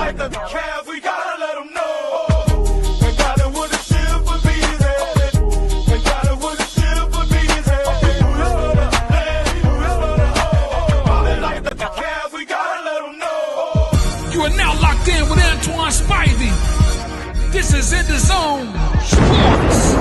like the Cavs, we gotta let them know. When Cali with a ship for bees head. When Cali with a ship for bees head. Ballin' like the Cavs, we gotta let them know. You are now locked in with Antoine Spivey. This is EnDaZone Sports.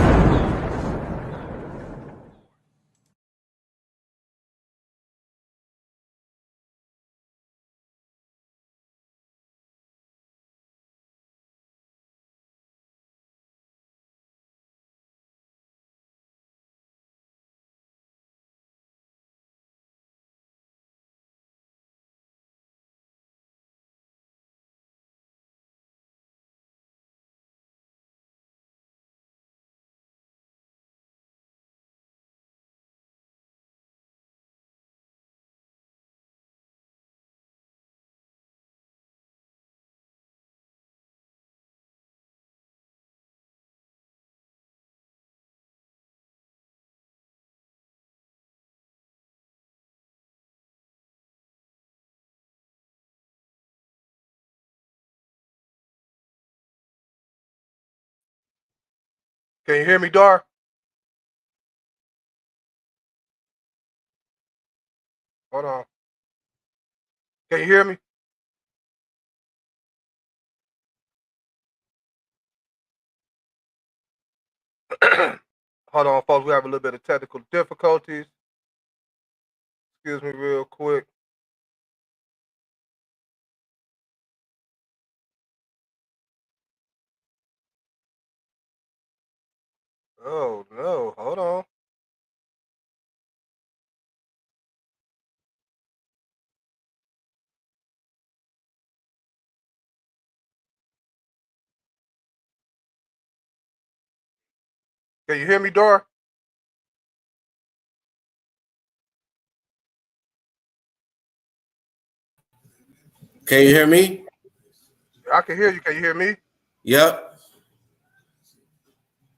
Can you hear me, Dar? Hold on. Can you hear me? Hold on, folks. We have a little bit of technical difficulties. Excuse me real quick. Oh, no. Hold on. Can you hear me, Dar? Can you hear me? I can hear you. Can you hear me? Yep.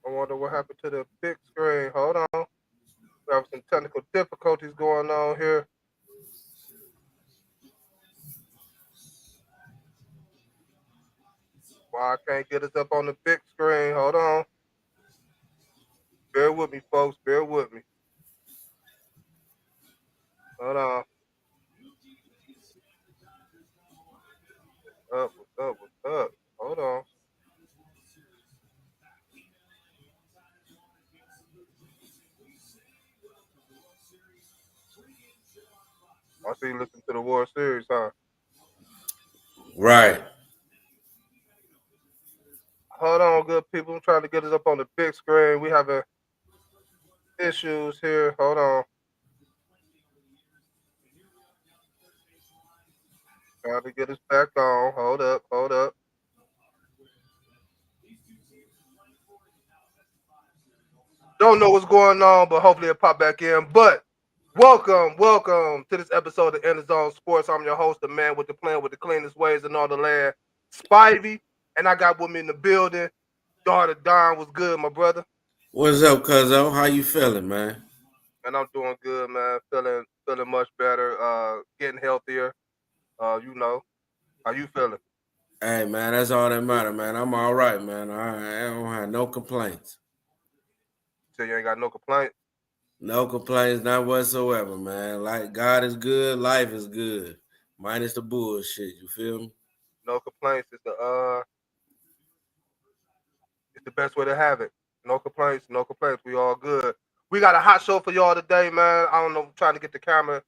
I wonder what happened to the big screen. Hold on. We have some technical difficulties going on here. Why I can't get us up on the big screen. Hold on. Bear with me, folks. Bear with me. Hold on. What's up? What's up? Hold on. I see you listen to the World Series, huh? Right. Hold on, good people. I'm trying to get us up on the big screen. We having issues here. Hold on. Trying to get us back on. Hold up. Hold up. Don't know what's going on, but hopefully it'll pop back in. But welcome to this episode of EnDaZone Sports. I'm your host, the man with the plan with the cleanest ways in all the land, Spivey. And I got with me in the building, Daughter Don. Was good, my brother? What's up, cuzzo? How you feeling, man? And I'm doing good, man. Feeling much better. Getting healthier. You know, how you feeling? Hey, man, that's all that matter, man. I'm all right, man. I don't have no complaints. So you ain't got no complaints? No complaints, not whatsoever, man. Like, God is good, life is good. Minus the bullshit, you feel me? No complaints. It's the best way to have it. No complaints, no complaints. We all good. We got a hot show for y'all today, man. I don't know, I'm trying to get the camera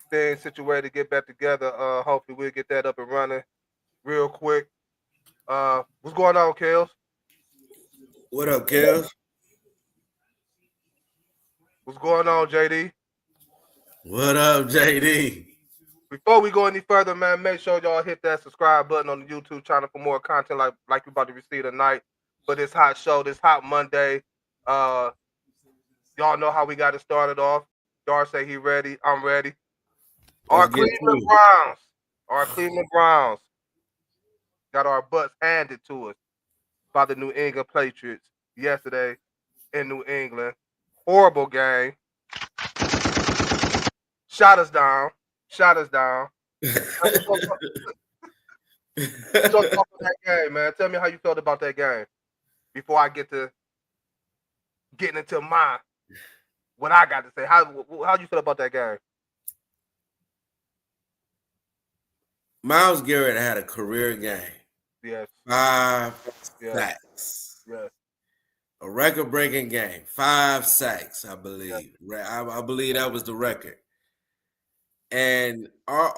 thing situated, get back together. Hopefully we'll get that up and running real quick. What's going on, Kels? What up, Kels? What's going on, JD? What up, JD? Before we go any further, man, make sure y'all hit that subscribe button on the YouTube channel for more content like you're about to receive tonight for this hot show, this hot Monday. Y'all know how we got it started off. Dar say he ready. I'm ready. Our Cleveland Browns got our butts handed to us by the New England Patriots yesterday in New England. Horrible game. Shot us down. So talk about that game, man. Tell me how you felt about that game before I get to getting into what I got to say. How you feel about that game? Myles Garrett had a career game. Yes, 5 yes, sacks. yes, A record-breaking game. 5 sacks, I yes. believe. I believe that was the record. And our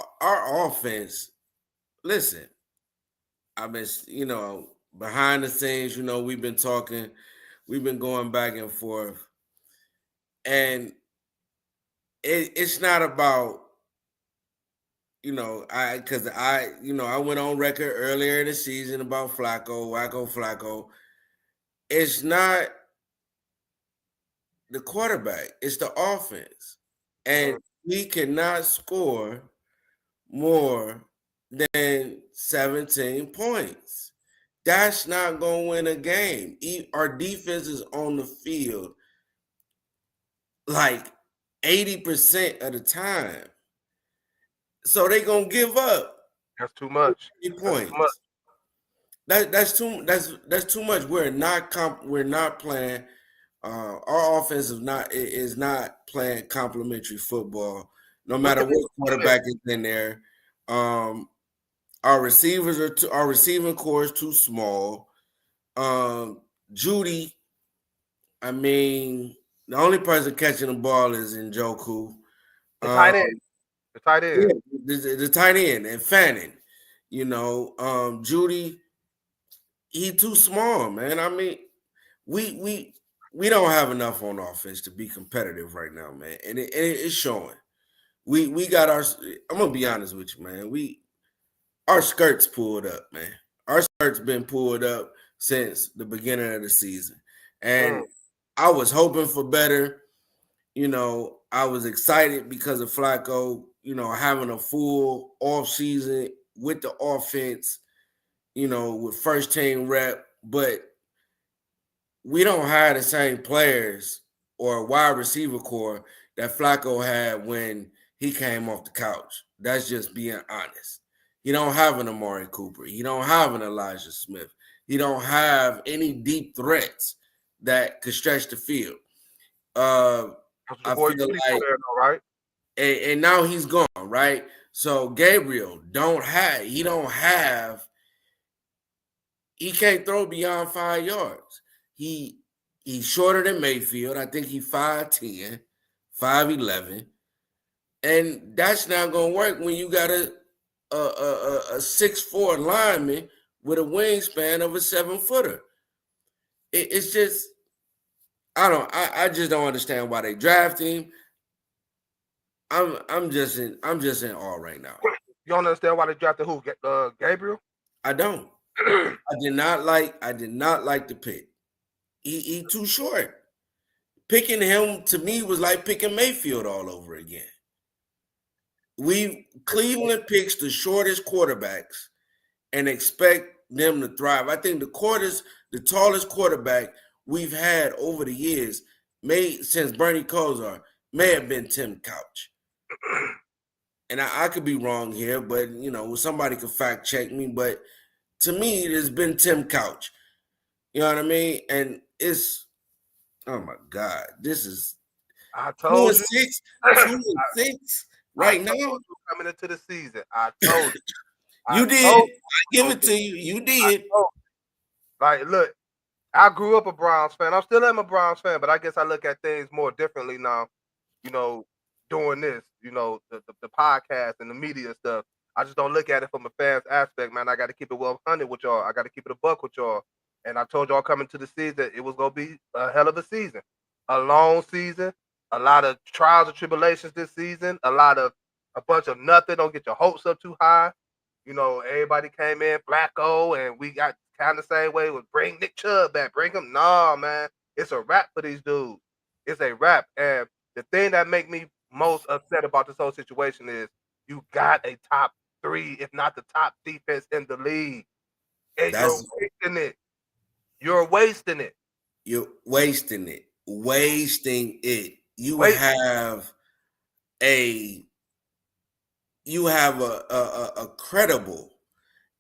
offense, listen, I've been, behind the scenes, we've been talking, we've been going back and forth. And it's not about, I went on record earlier in the season about Flacco. It's not the quarterback, it's the offense. And we cannot score more than 17 points. That's not going to win a game. Our defense is on the field like 80% of the time. So they're going to give up That's too much. 50 That's too much. points. That's too much. We're not playing. Our offense is not playing complementary football. No matter what quarterback is in there, our receiving core is too small. Judy, I mean, the only person catching the ball is Njoku. The tight end. The tight end. Yeah, the tight end and Fannin. Judy, he too small, man. I mean, we don't have enough on offense to be competitive right now, man, and it's showing. We got our. I'm gonna be honest with you, man. Our skirts pulled up, man. Our skirts been pulled up since the beginning of the season, and I was hoping for better. I was excited because of Flacco. Having a full off season with the offense. With first team rep, but we don't have the same players or wide receiver core that Flacco had when he came off the couch. That's just being honest. He don't have an Amari Cooper. He don't have an Elijah Smith. He don't have any deep threats that could stretch the field. I feel like, right? And now he's gone, right? So Gabriel he can't throw beyond 5 yards. He's shorter than Mayfield. I think he's 5'10", 5'11". And that's not gonna work when you got a 6'4" lineman with a wingspan of a 7-footer. It's just I just don't understand why they draft him. I'm just in awe right now. You don't understand why they drafted who? Gabriel? I don't. I did not like the pick. He too short. Picking him to me was like picking Mayfield all over again. Cleveland picks the shortest quarterbacks and expect them to thrive. I think the tallest quarterback we've had over the years, since Bernie Kosar, may have been Tim Couch. And I could be wrong here, but somebody could fact check me. But to me, it has been Tim Couch. You know what I mean? And it's, oh my God, this is I told 2-6, you. 2-6 right now. Coming into the season, I told you. You did. I give it to you. You did. Like, look, I grew up a Browns fan. I still am a Browns fan, but I guess I look at things more differently now. Doing this, the podcast and the media stuff. I just don't look at it from a fan's aspect, man. I got to keep it 100 with y'all. I got to keep it a buck with y'all. And I told y'all coming to the season, it was going to be a hell of a season. A long season, a lot of trials and tribulations this season, a bunch of nothing. Don't get your hopes up too high. Everybody came in, Flacco, and we got kind of the same way with bring Nick Chubb back. Bring him. Nah, man. It's a wrap for these dudes. It's a wrap. And the thing that make me most upset about this whole situation is you got a top 3, if not the top defense in the league. And you're wasting it. You're wasting it. You're wasting it. Wasting it. You have a credible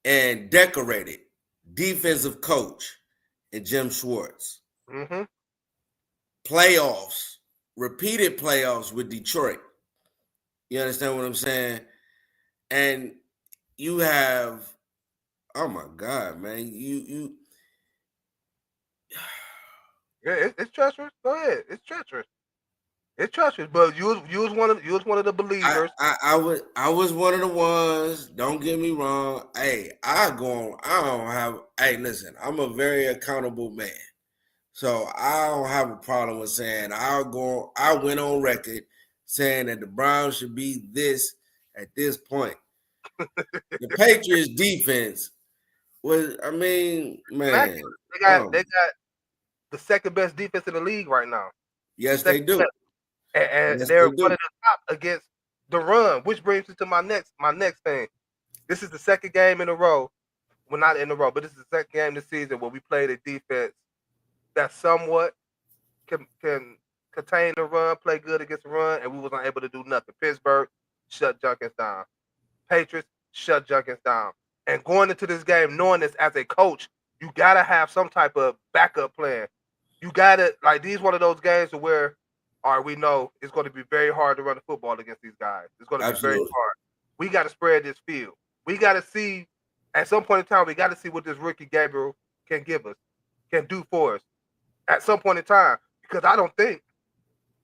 and decorated defensive coach in Jim Schwartz. Mm-hmm. Playoffs, repeated playoffs with Detroit. You understand what I'm saying? And you have, oh my God, man, you Yeah, it's treacherous. Go ahead. It's treacherous. It's treacherous. But you was one of the believers. I was one of the ones. Don't get me wrong. Hey, I don't have. Hey, listen, I'm a very accountable man, so I don't have a problem with saying I went on record saying that the Browns should be this at this point. The Patriots defense was. I mean, man, They got the second best defense in the league right now. yes, they do. And Yes, they're they do. one of the top against the run, which brings me to my next thing. This is the second game in a row. Well, not in a row, but this is the second game this season where we played a defense that somewhat can contain the run, play good against the run, and we wasn't able to do nothing. Pittsburgh shut Junkins down. Patriots shut Junkins down. And going into this game, knowing this as a coach, you gotta have some type of backup plan. You gotta these one of those games where, all right, we know it's going to be very hard to run the football against these guys. It's going to be very hard. We got to spread this field. We got to see at some point in time. We got to see what this rookie Gabriel can give us, can do for us at some point in time. Because I don't think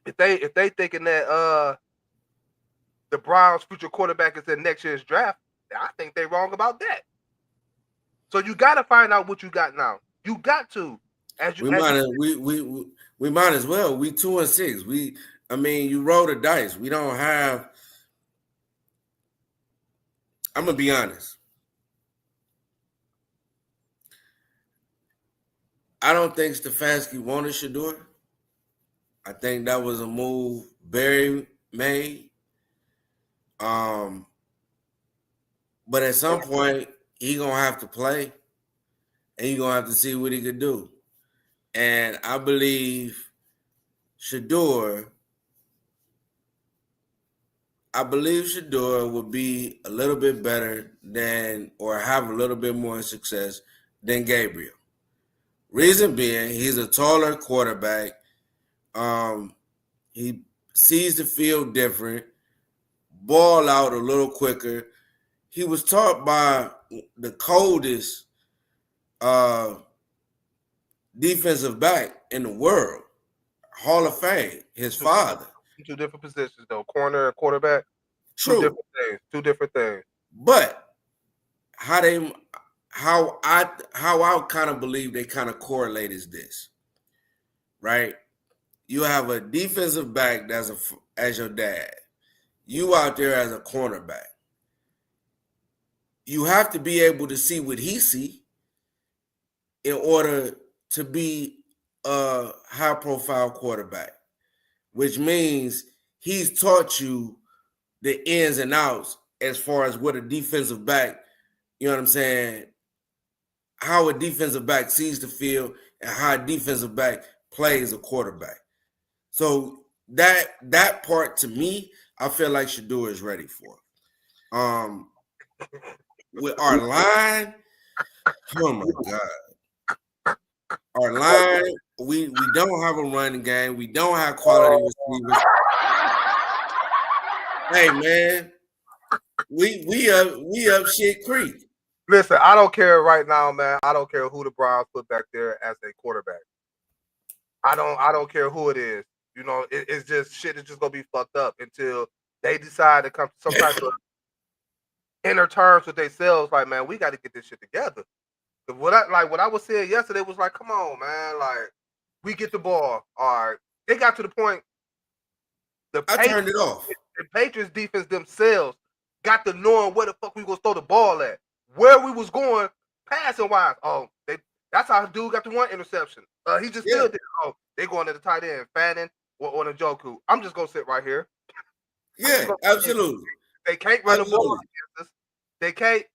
if they thinking that the Browns' future quarterback is in next year's draft, I think they're wrong about that. So you got to find out what you got now. You got to. We might as well. We 2-6. I mean, you roll the dice. We don't have. I'm gonna be honest. I don't think Stefanski wanted Shador. I think that was a move Barry made. But at some point, he gonna have to play, and you gonna have to see what he could do. And I believe Shador would be a little bit better than, or have a little bit more success than Gabriel. Reason being, he's a taller quarterback. He sees the field different, ball out a little quicker. He was taught by the coldest defensive back in the world, Hall of Fame, his father. Two different positions, though, corner and quarterback. True. Two different things. But how I kind of believe they kind of correlate is this, right? You have a defensive back that's as your dad. You out there as a cornerback. You have to be able to see what he see in order to be a high-profile quarterback, which means he's taught you the ins and outs as far as what a defensive back, you know what I'm saying, how a defensive back sees the field and how a defensive back plays a quarterback. So that part, to me, I feel like Shador is ready for. With our line, oh my God. Our line, we don't have a running game. We don't have quality receivers. Hey man, we up shit creek. Listen, I don't care right now, man. I don't care who the Browns put back there as a quarterback. I don't care who it is. You know, it's just shit is just gonna be fucked up until they decide to come to some type of inner terms with themselves. Like, man, we got to get this shit together. What I was saying yesterday was like, come on, man. Like, we get the ball. All right. It got to the point. I turned it off. The Patriots defense themselves got to knowing where the fuck we gonna throw the ball at, where we was going passing wise. Oh, that's how dude got the one interception. He just still did. Oh, they going to the tight end, Fannin or Njoku. I'm just gonna sit right here. Yeah, absolutely. They can't run the ball against us. They can't.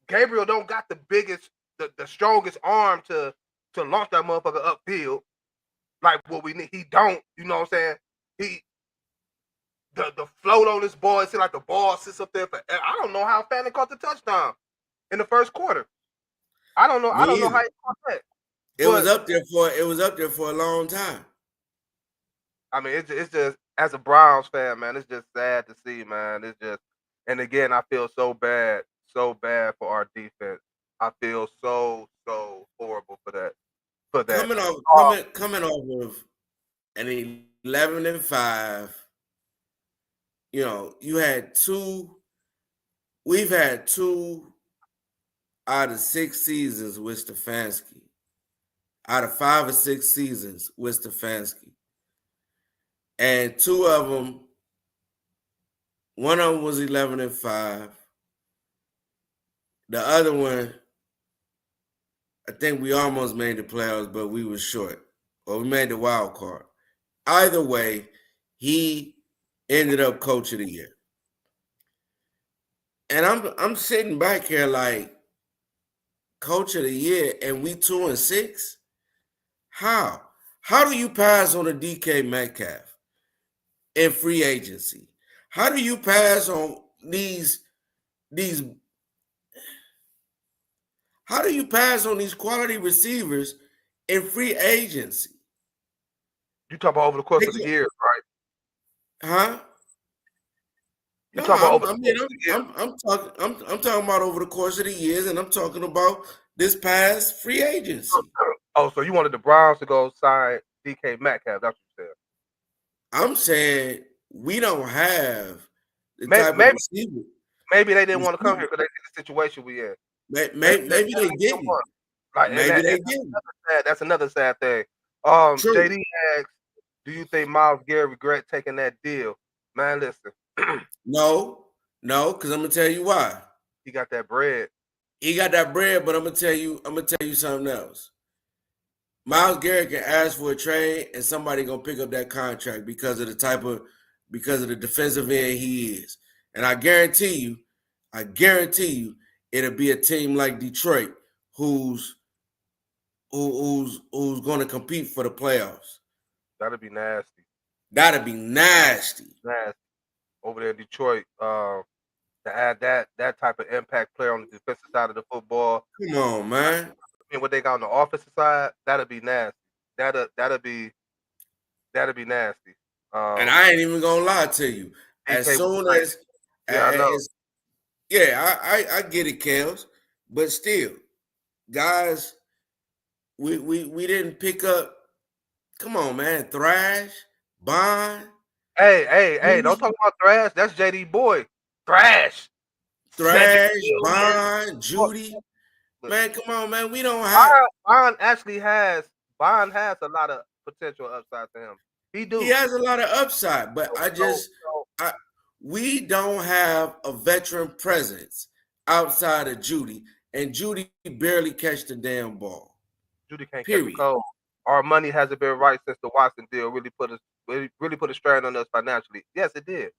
Gabriel don't got the biggest, the strongest arm to launch that motherfucker upfield like what we need. He don't. You know what I'm saying? The float on this ball, it seems like the ball sits up there for. I don't know how Fannin caught the touchdown. in the first quarter. I don't know. Me I don't know either. how he caught that. It was But up there for a long time. I mean, it's just as a Browns fan, man, it's just sad to see, man. It's just, and again, I feel so bad for our defense. I feel so horrible for that. For that. Coming off of an 11-5, you know, we've had 2 out of 6 seasons with Stefanski. Out of 5 or 6 seasons with Stefanski. And 2 of them, one of them was 11-5. The other one, I think we almost made the playoffs, but we were short. Or we made the wild card. Either way, he ended up coach of the year. And I'm sitting back here like, coach of the year, and we 2-6? How? How do you pass on a DK Metcalf in free agency? How do you pass on these how do you pass on these quality receivers in free agency? You talk about over the course of the year, right? Huh? You No, talk about over the course of the year. I'm talking about over the course of the years, and I'm talking about this past free agency. Oh, so you wanted the Browns to go sign DK Metcalf? That's what you said. I'm saying we don't have the Maybe, type of receiver. maybe they didn't want to come here because they see the situation we in. Maybe they didn't. Like, Maybe they didn't. That's another sad thing. True. JD asks, "Do you think Myles Garrett regret taking that deal?" Man, listen. No, because I'm gonna tell you why. He got that bread. He got that bread, but I'm gonna tell you something else. Myles Garrett can ask for a trade, and somebody gonna pick up that contract because of the defensive end he is. And I guarantee you, it'll be a team like Detroit who's going to compete for the playoffs. That'd be nasty. That'd be nasty. Nasty over there in Detroit. To add that type of impact player on the defensive side of the football. Come on, man. And what they got on the offensive side, that'd be nasty. That'd be nasty. And I ain't even gonna lie to you. As soon as, I know. I get it, Kels, but still, guys, we didn't pick up. Come on, man, Thrash, Bond. Hey! Don't talk about Thrash. That's JD Boy. Thrash, Bond, Judy. Man, come on, man. We don't have. Bond has a lot of potential upside to him. He has a lot of upside, but we don't have a veteran presence outside of Judy, and Judy barely catch the damn ball. Judy can't catch the cold. Our money hasn't been right since the Watson deal really put a strain on us financially. Yes, it did.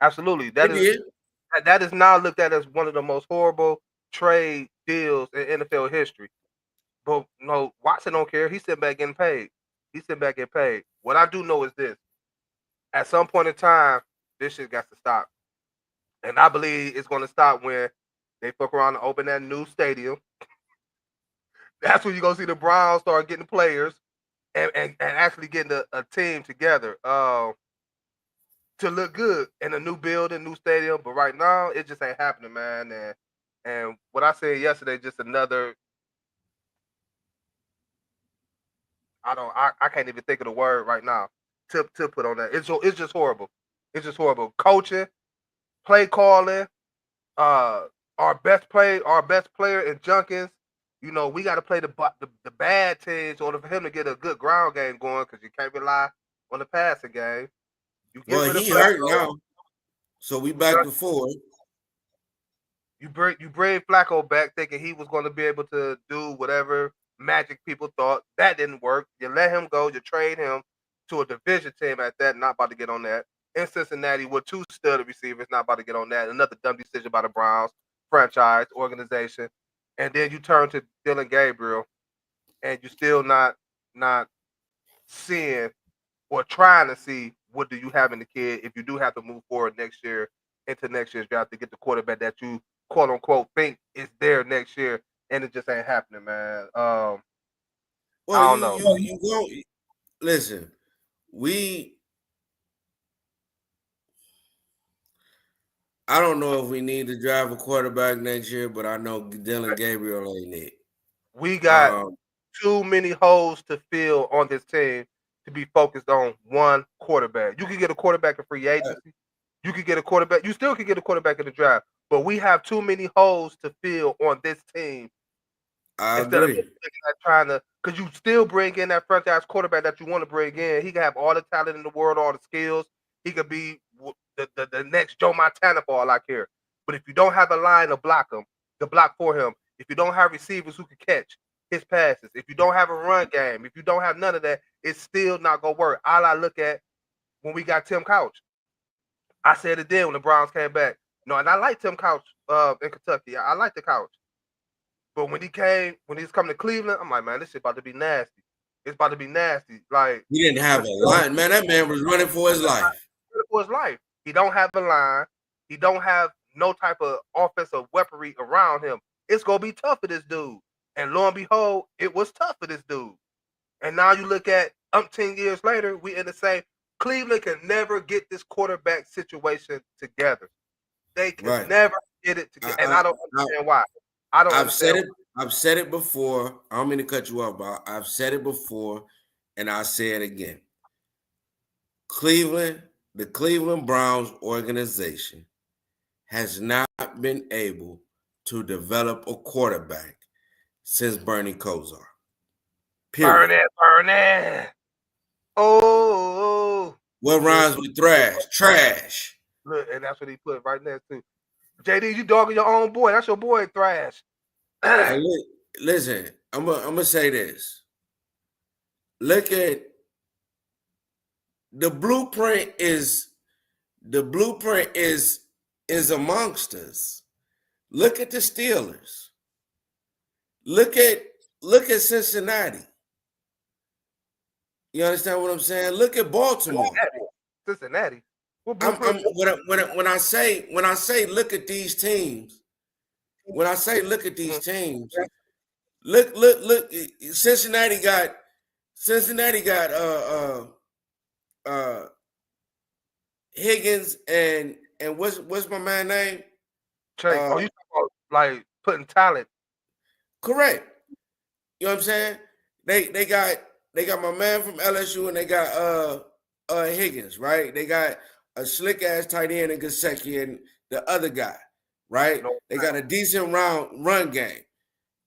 Absolutely. That is now looked at as one of the most horrible trade deals in NFL history. But no, Watson don't care. He's sitting back getting paid. What I do know is this. At some point in time, this shit got to stop. And I believe it's going to stop when they fuck around and open that new stadium. That's when you're going to see the Browns start getting players and actually getting a team together to look good in a new building, new stadium. But right now, it just ain't happening, man. And what I said yesterday, just another. I can't even think of the word right now to put on that. It's just horrible. It's just horrible. Coaching, play calling, our best player in Junkins. You know, we got to play the bad teams in order for him to get a good ground game going because you can't rely on the passing game. Well, he hurt now, so we back to 4. You bring Flacco back thinking he was going to be able to do whatever magic people thought. That didn't work. You let him go. You trade him to a division team at that. Not about to get on that. In Cincinnati with 2 stud receivers. Not about to get on that. Another dumb decision by the Browns franchise organization. And then you turn to Dylan Gabriel, and you're still not seeing or trying to see what do you have in the kid if you do have to move forward next year into next year's draft to get the quarterback that you quote unquote think is there next year, and it just ain't happening, man. I Well, don't know. you go listen. I don't know if we need to drive a quarterback next year, but I know Dylan Gabriel ain't it. We got Um, too many holes to fill on this team to be focused on one quarterback. You can get a quarterback in free agency. You could get a quarterback. You still could get a quarterback in the draft, but we have too many holes to fill on this team I instead of agree. looking at trying to. Because you still bring in that franchise quarterback that you want to bring in. He can have all the talent in the world, all the skills. He could be the next Joe Montana for all I care. But if you don't have a line to block him, to block for him, if you don't have receivers who can catch his passes, if you don't have a run game, if you don't have none of that, it's still not gonna work. All I look at when we got Tim Couch. I said it then when the Browns came back. No, and I like Tim Couch in Kentucky. I like the Couch. But when he's coming to Cleveland, I'm like, man, this shit about to be nasty. It's about to be nasty. Like He didn't have a line, man. That man was running for his life. for his life. He don't have a line. He don't have no type of offensive weaponry around him. It's gonna be tough for this dude. And lo and behold, it was tough for this dude. And now you look at 10 years later, we in the same. Cleveland can never get this quarterback situation together. They can Right. never get it together, and I don't understand why. I don't I've said understand. it. I've said it before. I don't mean to cut you off, but I've said it before, and I'll say it again. The Cleveland Browns organization has not been able to develop a quarterback since Bernie Kosar. Burn Period. it, burn it. Oh, What rhymes with thrash? Trash. look, and that's what he put right next to JD. You dogging your own boy. That's your boy, Thrash. And listen, I'm gonna say this. Look at the blueprint is amongst us. Look at the Steelers. Look at Cincinnati. You understand what I'm saying? Look at Baltimore. Cincinnati. What I'm blueprint? when I say look at these teams. When I say look at these teams, look. Cincinnati got Higgins and what's my man name? Chase. Oh, you talking about like putting talent? Correct. You know what I'm saying? They got my man from LSU and they got Higgins, right? They got a slick ass tight end in Gesicki and the other guy, right? No. They got a decent run game.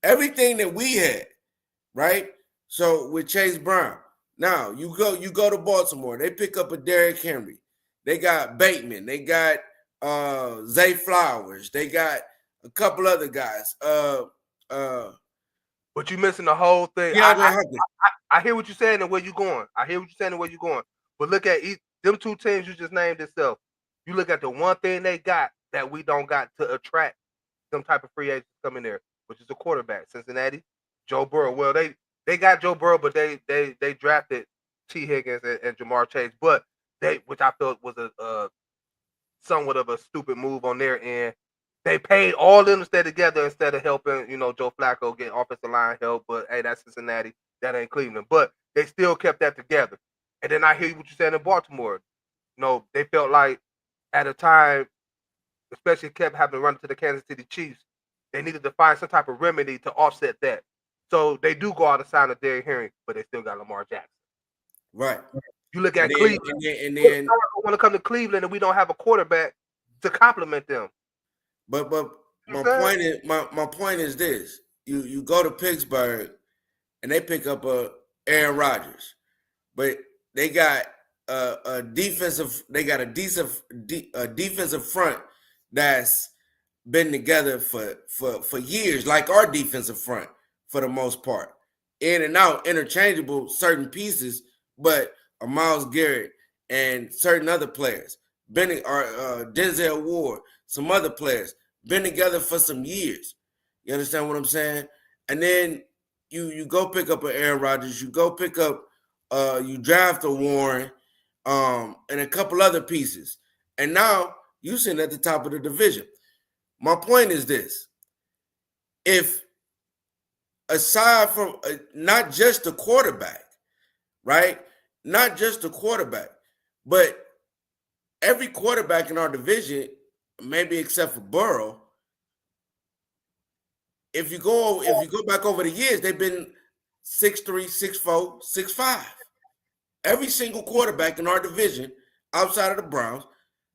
Everything that we had, right? So with Chase Brown. Now you go to Baltimore, they pick up a Derrick Henry. They got Bateman, they got Zay Flowers, they got a couple other guys. But you missing the whole thing. Yeah, I hear what you're saying and where you're going. But look at them two teams you just named itself. You look at the one thing they got that we don't got to attract some type of free agents coming there, which is a quarterback. Cincinnati, Joe Burrow. Well, they got Joe Burrow, but they drafted T. Higgins and Jamar Chase, but which I felt was a somewhat of a stupid move on their end. They paid all of them to stay together instead of helping, Joe Flacco get offensive line help. But hey, that's Cincinnati. That ain't Cleveland. But they still kept that together. And then I hear what you're saying in Baltimore. They felt like at a time, especially kept having to run to the Kansas City Chiefs, they needed to find some type of remedy to offset that. So they do go out and sign a Derrick Henry, but they still got Lamar Jackson. right. You look at Cleveland. And then want to come to Cleveland and we don't have a quarterback to complement them. But my point is this: you go to Pittsburgh and they pick up Aaron Rodgers, but they got a defensive front that's been together for years, like our defensive front for the most part, in and out, interchangeable certain pieces, but a Myles Garrett and certain other players, Denzel Ward, some other players, been together for some years. You understand what I'm saying? And then you go pick up an Aaron Rodgers, you go pick up, you draft a Warren, and a couple other pieces. And now you sitting at the top of the division. My point is this: if aside from not just the quarterback, right? Not just the quarterback, but every quarterback in our division, maybe except for Burrow, if you go back over the years, they've been 6'3", 6'4", 6'5". Every single quarterback in our division, outside of the Browns,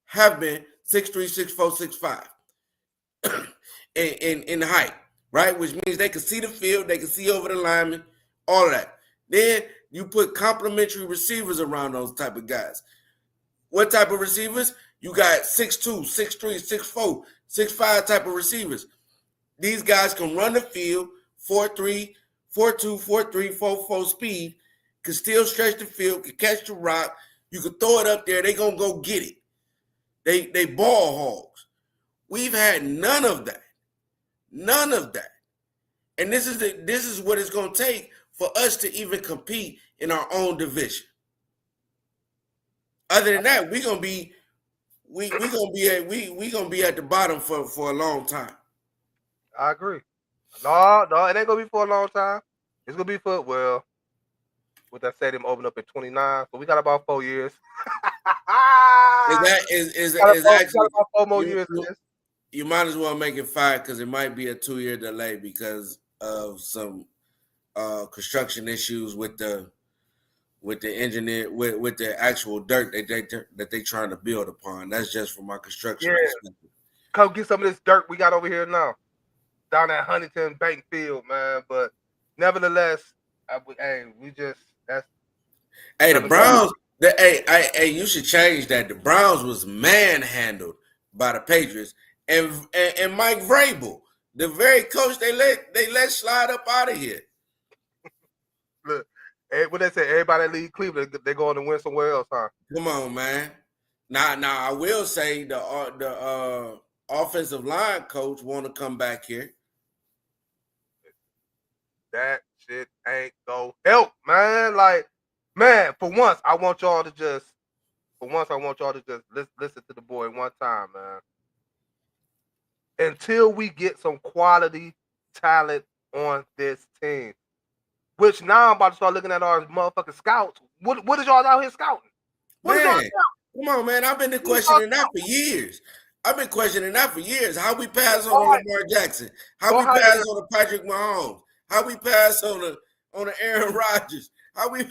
have been 6'3", 6'4", 6'5". in height, right? Which means they can see the field, they can see over the lineman, all of that. Then you put complementary receivers around those type of guys. What type of receivers? You got 6'2", 6'3", 6'4", 6'5" type of receivers. These guys can run the field 4'3", 4'2", 4'3", 4'4" speed, can still stretch the field, can catch the rock. You can throw it up there, they gonna go get it. They ball hogs. We've had none of that. None of that. And this is what it's gonna take for us to even compete in our own division. Other than that, we're gonna be at the bottom for a long time. I agree. No, it ain't gonna be for a long time. It's gonna be for with that stadium open up at 29, so we got about 4 years. Is got actually about 4 more years to this. you might as well make it 5 because it might be a 2-year delay because of some construction issues with the engineer with the actual dirt that they trying to build upon. That's just from my construction perspective. Come get some of this dirt we got over here now, down at Huntington Bank Field, man. But nevertheless, we just that's. Hey, the Browns. Hey, you should change that. The Browns was manhandled by the Patriots, and Mike Vrabel, the very coach they let slide up out of here. Look, what they say, everybody leave Cleveland, they're going to win somewhere else, huh? Come on, man. Now I will say the offensive line coach want to come back here. That shit ain't gonna help, man. Like, man, for once, I want y'all to just listen to the boy one time, man. Until we get some quality talent on this team. Which now I'm about to start looking at our motherfucking scouts. What is y'all out here scouting? Come on, man. I've been questioning that for years. How we pass on Lamar Jackson? How we pass on the Patrick Mahomes? How we pass on the Aaron Rodgers? How we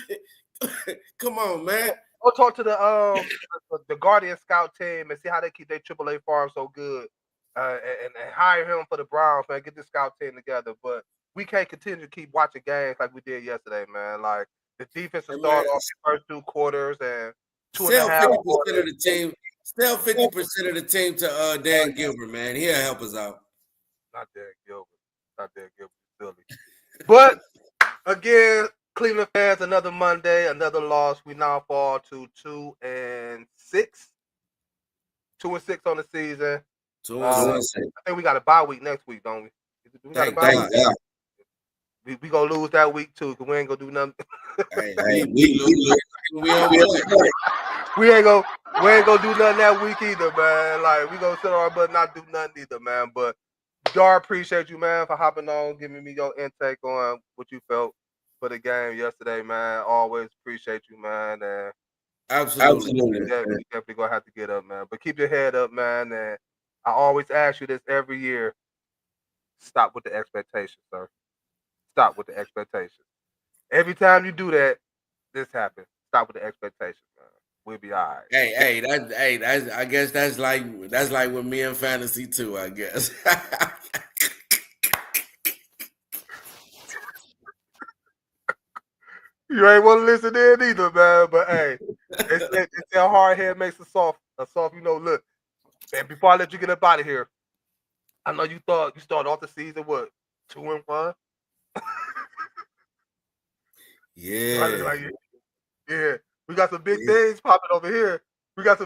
come on, man. Go talk to the Guardian scout team and see how they keep their AAA farm so good. And hire him for the Browns, man. Get the scout team together. But we can't continue to keep watching games like we did yesterday, man. Like the defense started off the first 2 quarters and 2.5 quarters. of the team. Still 50% of the team to Dan Gilbert, man. He'll help us out. Not Dan Gilbert, Philly. But again, Cleveland fans, another Monday, another loss. We now fall to 2-6. 2-6 on the season. 2-6. I think we got a bye week next week, don't we? We got a bye week. We gonna lose that week too, because we ain't gonna do nothing. We ain't gonna do nothing that week either, man. Like we gonna sit on our butt and not do nothing either, man. But Dar, appreciate you, man, for hopping on, giving me your intake on what you felt for the game yesterday, man. Always appreciate you, man. And Absolutely. We definitely gonna have to get up, man. But keep your head up, man. And I always ask you this every year. Stop with the expectations, sir. Stop with the expectations. Every time you do that, this happens. Stop with the expectations, man. We'll be all right. I guess that's like with me and fantasy too, I guess. You ain't want to listen in either, man. But hey, it's a hard head makes a soft, look. And before I let you get up out of here, I know you thought you started off the season, 2-1? Yeah. Yeah. We got some big things popping over here. And that's a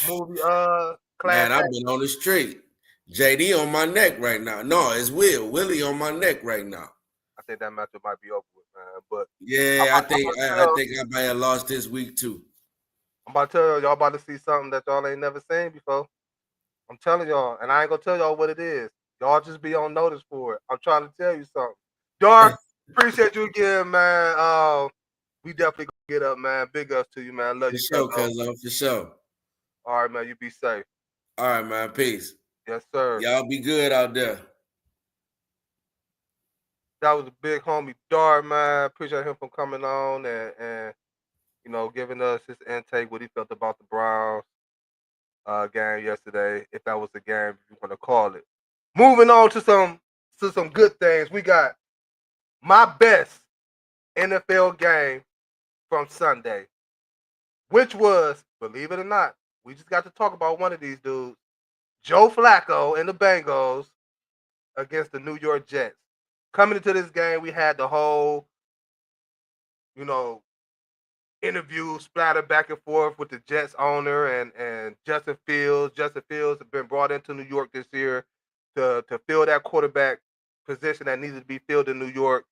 movie class. Man, I've been on the street. JD on my neck right now. No, it's Willie on my neck right now. I think that matchup might be over with, man. But yeah, I think I might have lost this week too. I'm about to tell y'all about to see something that y'all ain't never seen before. I'm telling y'all, and I ain't gonna tell y'all what it is. Y'all just be on notice for it. I'm trying to tell you something. Dark, appreciate you again, man. We definitely gonna get up, man. Big ups to you, man. Love For you, sure, cuzzo. cuz for sure. All right, man. You be safe. All right, man. Peace. Yes, sir. Y'all be good out there. That was a big homie, Dark, man. Appreciate him for coming on and giving us his intake, what he felt about the Browns game yesterday, if that was the game, if you want to call it. Moving on to some good things. We got my best NFL game from Sunday, which was, believe it or not, we just got to talk about one of these dudes, Joe Flacco and the Bengals against the New York Jets. Coming into this game, we had the whole, you know, interview splattered back and forth with the Jets owner and Justin Fields. Justin Fields has been brought into New York this year to fill that quarterback position that needed to be filled in New York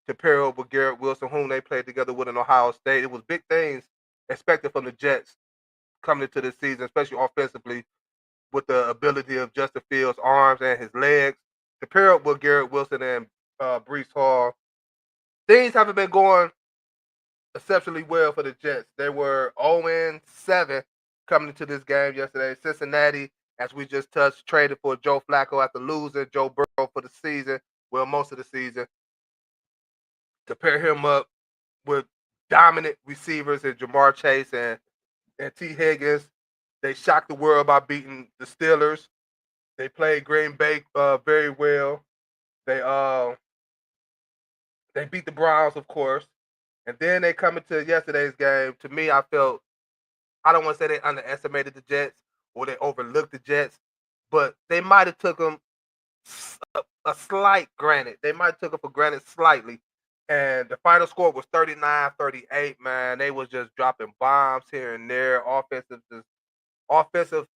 to pair up with Garrett Wilson, whom they played together with in Ohio State. It was big things expected from the Jets coming into this season, especially offensively, with the ability of Justin Fields' arms and his legs to pair up with Garrett Wilson and Brees Hall. Things haven't been going exceptionally well for the Jets. They were 0-7 coming into this game yesterday. Cincinnati, as we just touched, traded for Joe Flacco after losing Joe Burrow for the season, well, most of the season, to pair him up with dominant receivers in Jamar Chase and T. Higgins. They shocked the world by beating the Steelers. They played Green Bay very well. They uh they beat the Browns, of course. And then they come into yesterday's game. To me, I don't want to say they underestimated the Jets or they overlooked the Jets, but they might have took them a slight granted. They might have took them for granted slightly. And the final score was 39-38, man. They was just dropping bombs here and there. Offensive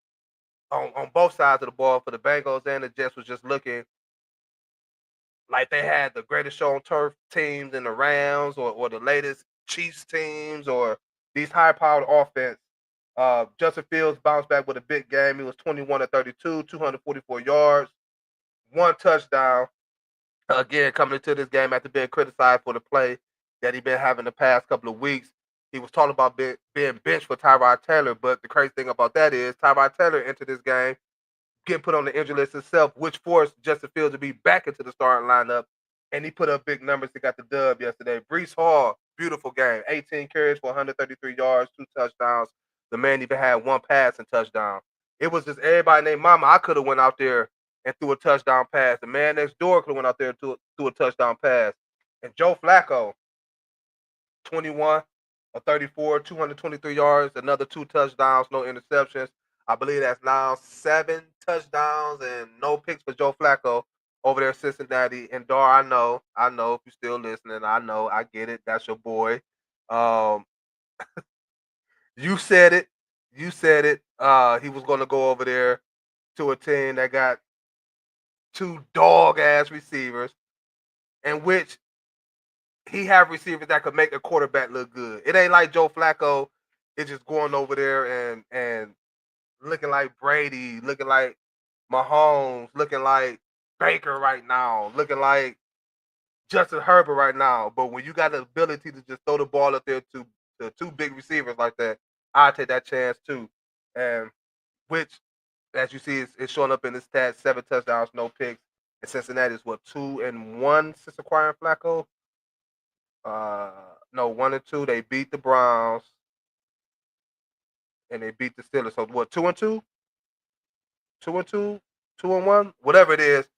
on both sides of the ball for the Bengals and the Jets was just looking like they had the greatest show on turf teams in the Rams or the latest Chiefs teams or these high powered offense. Justin Fields bounced back with a big game. He was 21-32, 244 yards, one touchdown. Again, coming into this game after being criticized for the play that he been having the past couple of weeks. He was talking about being benched for Tyrod Taylor, but the crazy thing about that is Tyrod Taylor entered this game getting put on the injury list himself, which forced Justin Fields to be back into the starting lineup. And he put up big numbers to got the dub yesterday. Brees Hall, beautiful game. 18 carries for 133 yards, two touchdowns. The man even had one pass and touchdown. It was just everybody named Mama. I could have went out there and threw a touchdown pass. The man next door could have went out there and threw a touchdown pass. And Joe Flacco, 21 or 34, 223 yards, another two touchdowns, no interceptions. I believe that's now 7 touchdowns and no picks for Joe Flacco over there in Cincinnati. And Dar, I know if you're still listening, I get it. That's your boy. Um, you said it. You said it. He was going to go over there to a team that got two dog ass receivers, in which he have receivers that could make a quarterback look good. It ain't like Joe Flacco is just going over there and looking like Brady, looking like Mahomes, looking like Baker right now, looking like Justin Herbert right now. But when you got the ability to just throw the ball up there to two big receivers like that, I take that chance too. And which, as you see, is showing up in the stats: 7 touchdowns, no picks. And Cincinnati is what, 2-1 since acquiring Flacco. No, 1-2. They beat the Browns and they beat the Steelers. So what, 2-2, 2-2, 2-1, whatever it is.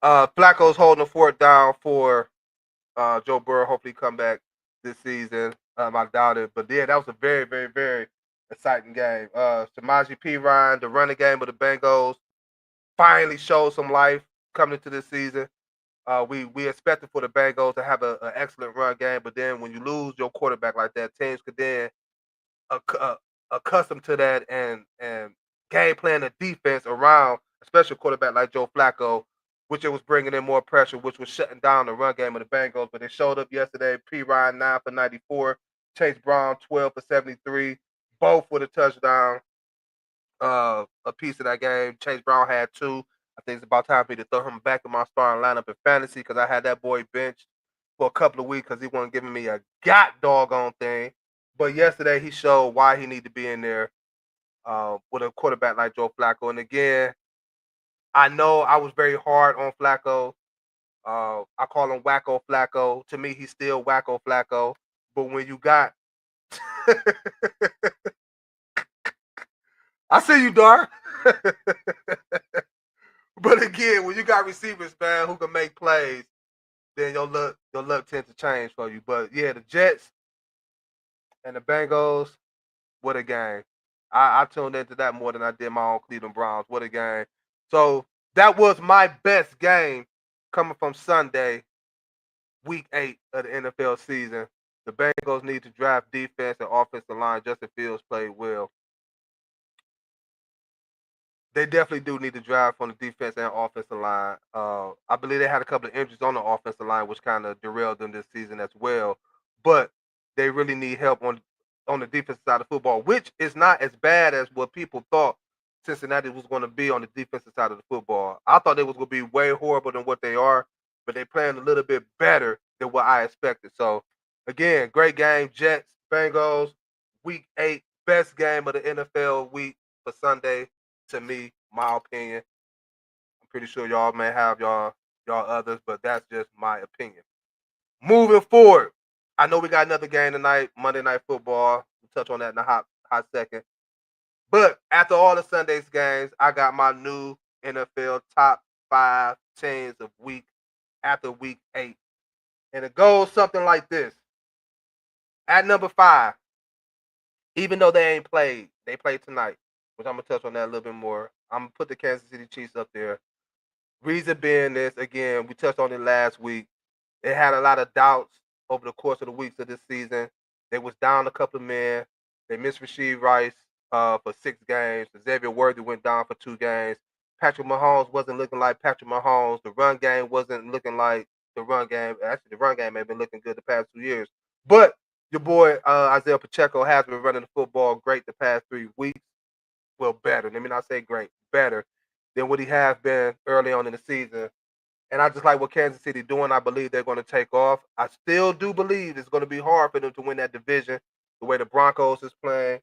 Flacco's holding the fort down for Joe Burrow. Hopefully, come back this season. I doubt it, but yeah, that was a very, very, very exciting game. Samaje Perine, the running game of the Bengals, finally showed some life coming into this season. We expected for the Bengals to have an excellent run game, but then when you lose your quarterback like that, teams could then accustomed to that and game plan the defense around, especially a quarterback like Joe Flacco, which it was bringing in more pressure, which was shutting down the run game of the Bengals. But it showed up yesterday. P. Ryan 9 for 94, Chase Brown 12 for 73, both with a touchdown. a piece of that game. Chase Brown had 2. I think it's about time for me to throw him back in my starting lineup in fantasy because I had that boy benched for a couple of weeks because he wasn't giving me a doggone thing. But yesterday he showed why he needed to be in there with a quarterback like Joe Flacco. And again, I know I was very hard on Flacco. I call him Wacko Flacco. To me, he's still Wacko Flacco. But when you got, I see you, Dar. But again, when you got receivers, man, who can make plays, then your luck tends to change for you. But yeah, the Jets and the Bengals, what a game. I tuned into that more than I did my own Cleveland Browns. What a game. So that was my best game coming from Sunday, week 8 of the NFL season. The Bengals need to draft defense and offensive line. Justin Fields played well. They definitely do need to draft on the defense and offensive line. I believe they had a couple of injuries on the offensive line, which kind of derailed them this season as well. But they really need help on the defensive side of football, which is not as bad as what people thought Cincinnati was going to be on the defensive side of the football. I thought they was going to be way horrible than what they are, but they're playing a little bit better than what I expected. So, again, great game. Jets, Bengals, week 8, best game of the NFL week for Sunday to me, my opinion. I'm pretty sure y'all may have y'all others, but that's just my opinion. Moving forward, I know we got another game tonight, Monday Night Football. We'll touch on that in a hot second. But after all the Sunday's games, I got my new NFL top 5 teams of after week 8. And it goes something like this. At number 5, even though they ain't played, they played tonight, which I'm going to touch on that a little bit more. I'm going to put the Kansas City Chiefs up there. Reason being this, again, we touched on it last week. They had a lot of doubts over the course of the weeks of this season. They was down a couple of men. They missed Rasheed Rice for 6 games. Xavier Worthy went down for 2 games. Patrick Mahomes wasn't looking like Patrick Mahomes. The run game wasn't looking like the run game. Actually, the run game may have been looking good the past 2 years. But your boy Isaiah Pacheco has been running the football great the past 3 weeks. Well, better. Let me not say great. Better than what he has been early on in the season. And I just like what Kansas City doing. I believe they're going to take off. I still do believe it's going to be hard for them to win that division. The way the Broncos is playing,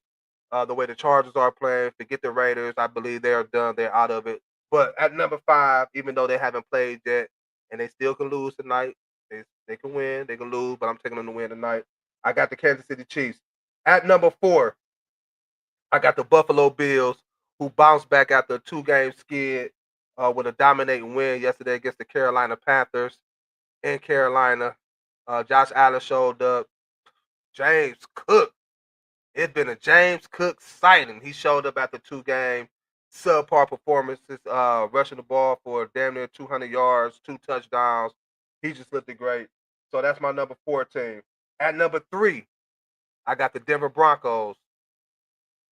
the way the Chargers are playing. Forget the Raiders. I believe they are done. They're out of it. But at number 5, even though they haven't played yet, and they still can lose tonight, they can win. They can lose, but I'm taking them to win tonight. I got the Kansas City Chiefs. At number 4, I got the Buffalo Bills, who bounced back after a 2-game skid with a dominating win yesterday against the Carolina Panthers in Carolina. Josh Allen showed up. James Cook. It's been a James Cook sighting. He showed up after 2 game subpar performances, rushing the ball for damn near 200 yards, 2 touchdowns. He just looked great. So that's my number 4 team. At number 3, I got the Denver Broncos,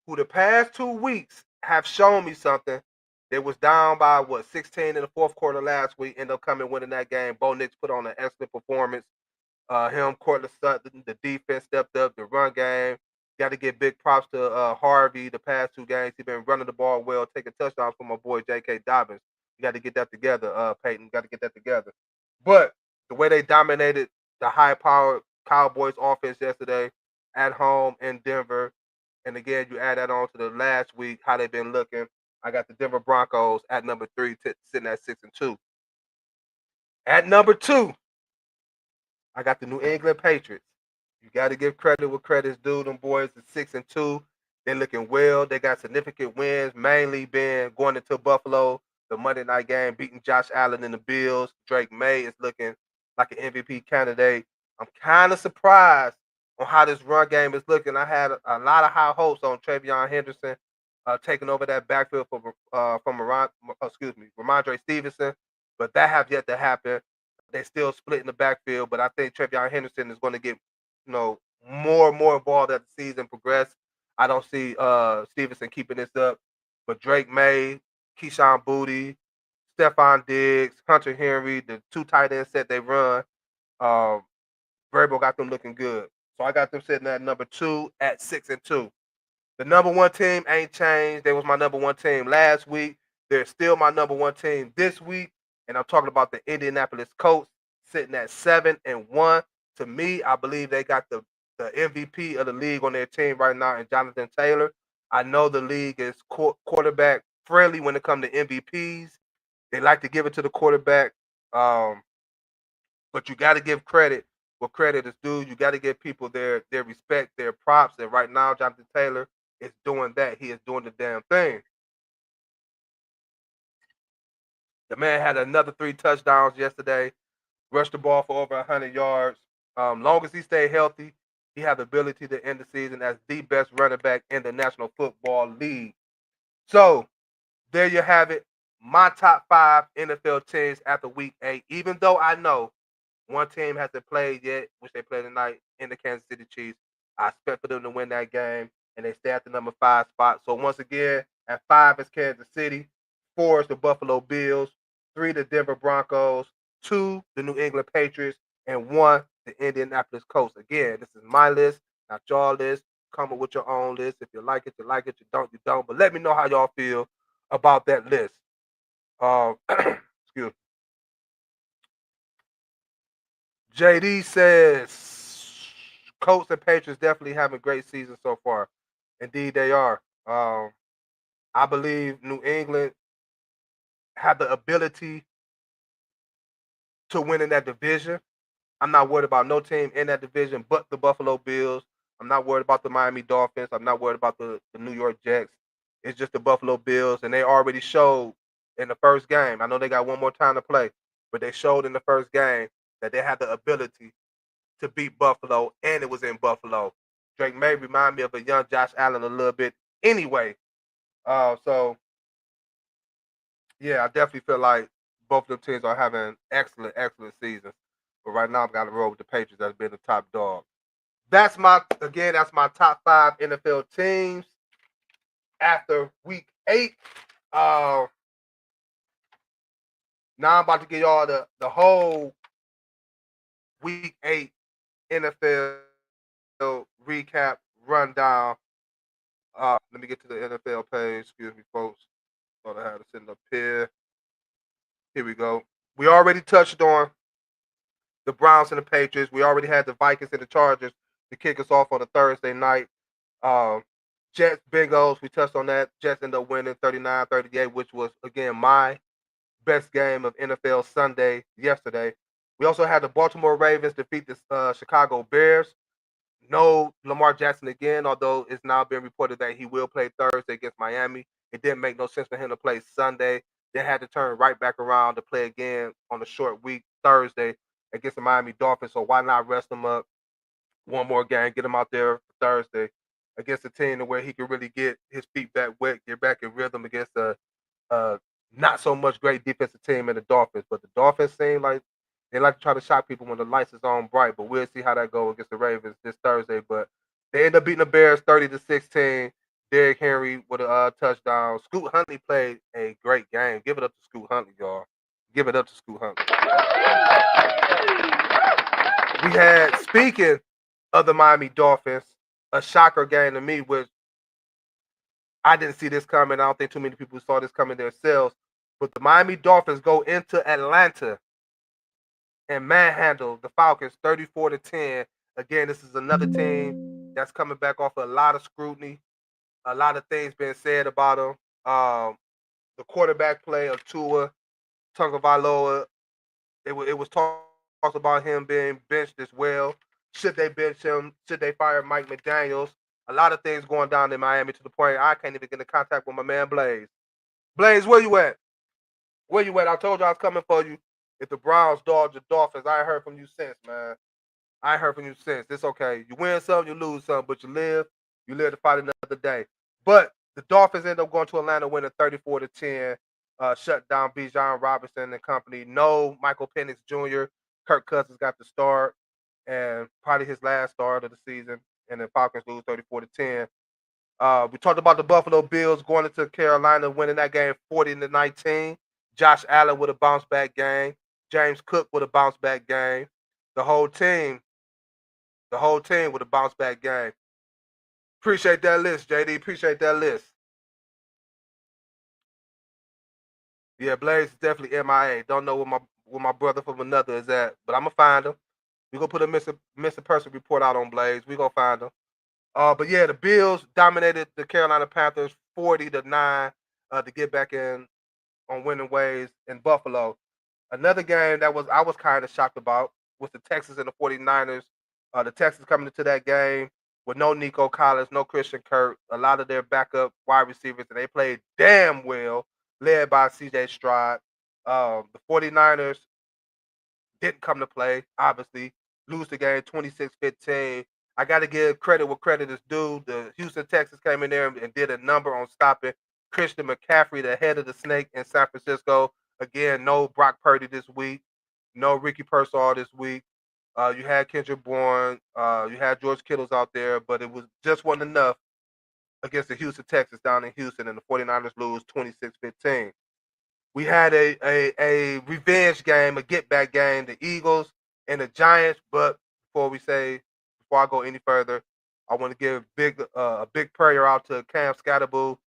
who the past 2 weeks have shown me something. They was down by 16 in the fourth quarter last week, ended up coming winning that game. Bo Nix put on an excellent performance. Him, Cortland Sutton, the defense stepped up, the run game. Got to give big props to Harvey. The past 2 games, he's been running the ball well, taking touchdowns from my boy J.K. Dobbins. You got to get that together, Peyton. Got to get that together. But the way they dominated the high-powered Cowboys offense yesterday at home in Denver, and again, you add that on to the last week, how they've been looking. I got the Denver Broncos at number 3, sitting at 6-2. At number 2, I got the New England Patriots. You got to give credit where credit's due. Them boys are 6-2. They're looking well. They got significant wins, mainly being going into Buffalo, the Monday night game, beating Josh Allen and the Bills. Drake May is looking like an MVP candidate. I'm kind of surprised on how this run game is looking. I had a lot of high hopes on Travion Henderson taking over that backfield from Ramondre Stevenson, but that have yet to happen. They still splitting the backfield, but I think Travion Henderson is going to get more and more involved as the season progresses. I don't see Stevenson keeping this up, but Drake May, Keyshawn Booty, Stephon Diggs, Hunter Henry, the 2 tight end set they run, Vrabel got them looking good. So I got them sitting at number 2 at 6-2. The number one team ain't changed. They was my number one team last week. They're still my number one team this week. And I'm talking about the Indianapolis Colts sitting at 7-1. To me, I believe they got the MVP of the league on their team right now, and Jonathan Taylor. I know the league is quarterback friendly when it comes to MVPs. They like to give it to the quarterback. But you got to give credit where credit is due. You got to give people their respect, their props. And right now, Jonathan Taylor is doing that. He is doing the damn thing. The man had another 3 touchdowns yesterday. Rushed the ball for over 100 yards. Long as he stay healthy, he has the ability to end the season as the best running back in the National Football League. So there you have it. My top 5 NFL teams after week 8. Even though I know one team hasn't played yet, which they play tonight in the Kansas City Chiefs. I expect for them to win that game, and they stay at the number 5 spot. So once again, at 5 is Kansas City, 4 is the Buffalo Bills, 3 the Denver Broncos, 2 the New England Patriots, and 1 the Indianapolis Colts. Again, this is my list, not y'all list. Come up with your own list. If you like it, you like it. You don't, you don't. But let me know how y'all feel about that list. Excuse me. JD says Colts and Patriots definitely having a great season so far. Indeed, they are. I believe New England have the ability to win in that division. I'm not worried about no team in that division but the Buffalo Bills. I'm not worried about the Miami Dolphins. I'm not worried about the New York Jets. It's just the Buffalo Bills, and they already showed in the first game. I know they got one more time to play, but they showed in the first game that they had the ability to beat Buffalo, and it was in Buffalo. Drake may remind me of a young Josh Allen a little bit anyway. So, yeah, I definitely feel like both of them teams are having excellent, excellent seasons. But right now, I've got to roll with the Patriots as being the top dog. That's my top 5 NFL teams after week 8. Uh, Now I'm about to give y'all the whole week 8 NFL recap rundown. Let me get to the NFL page. Excuse me, folks. Thought I had to send up here. Here we go. We already touched on the Browns and the Patriots. We already had the Vikings and the Chargers to kick us off on a Thursday night. Jets, Bengals, we touched on that. Jets ended up winning 39-38, which was, again, my best game of NFL Sunday yesterday. We also had the Baltimore Ravens defeat the Chicago Bears. No Lamar Jackson again, although it's now been reported that he will play Thursday against Miami. It didn't make no sense for him to play Sunday. Then had to turn right back around to play again on a short week Thursday against the Miami Dolphins. So why not rest him up one more game, get him out there for Thursday against a team where he can really get his feet back wet, get back in rhythm against a not so much great defensive team in the Dolphins. But the Dolphins seem like they like to try to shock people when the lights is on bright. But we'll see how that goes against the Ravens this Thursday. But they end up beating the Bears 30-16. Derrick Henry with a touchdown. Scoot Huntley played a great game. Give it up to Scoot Huntley, y'all. Give it up to Scoot Huntley. We had, speaking of the Miami Dolphins, a shocker game to me, which I didn't see this coming. I don't think too many people saw this coming themselves. But the Miami Dolphins go into Atlanta and manhandle the Falcons 34-10. Again, this is another team that's coming back off a lot of scrutiny, a lot of things being said about them. The quarterback play of Tua Tagovailoa, it was talked about him being benched as well. Should they bench him? Should they fire Mike McDaniels? A lot of things going down in Miami to the point I can't even get in contact with my man Blaze. Blaze, where you at? Where you at? I told you I was coming for you. If the Browns dodge the Dolphins, I ain't heard from you since, man. I ain't heard from you since. It's okay. You win some, you lose some, but you live to fight another day. But the Dolphins end up going to Atlanta winning 34-10, shut down Bijan Robinson and company. No Michael Penix Jr. Kirk Cousins got the start, and probably his last start of the season. And the Falcons lose 34-10. We talked about the Buffalo Bills going into Carolina, winning that game 40-19. Josh Allen with a bounce back game. James Cook with a bounce back game. The whole team with a bounce back game. Appreciate that list, JD. Appreciate that list. Yeah, Blaze is definitely MIA. Don't know where my brother from another is at, but I'm gonna find him. We gonna put a missing person report out on Blaze. We gonna find him. But yeah, the Bills dominated the Carolina Panthers 40-9 to get back in on winning ways in Buffalo. Another game that I was kind of shocked about was the Texans and the 49ers. The Texans coming into that game with no Nico Collins, no Christian Kirk, a lot of their backup wide receivers, and they played damn well, led by CJ Stroud. The 49ers didn't come to play, obviously. Lose the game 26-15. I got to give credit where credit is due. The Houston Texans came in there and did a number on stopping Christian McCaffrey, the head of the snake in San Francisco. Again, no Brock Purdy this week. No Ricky Pearsall this week. You had Kendrick Bourne. You had George Kittles out there, but it was just wasn't enough against the Houston Texans down in Houston, and the 49ers lose 26-15. We had a revenge game, a get back game, the Eagles and the Giants. But before I go any further, I want to give a big prayer out to Cam Scatterbo,